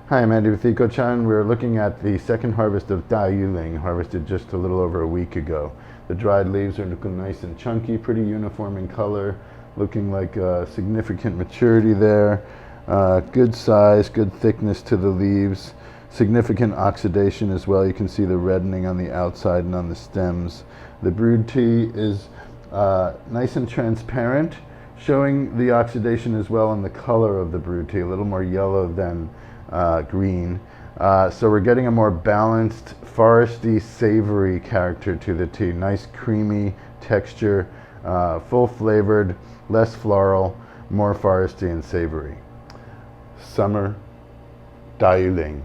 Hi, I'm Andy with Eco-Chan. We're looking at the second harvest of Yu Ling, harvested just a little over a week ago. The dried leaves are looking nice and chunky, pretty uniform in color, looking like significant maturity there. Good size, good thickness to the leaves, significant oxidation as well. You can see the reddening on the outside and on the stems. The brewed tea is nice and transparent, showing the oxidation as well in the color of the brewed tea, a little more yellow than green. So we're getting a more balanced, foresty, savory character to the tea. Nice creamy texture, full flavored, less floral, more foresty and savory. Summer Yu Ling.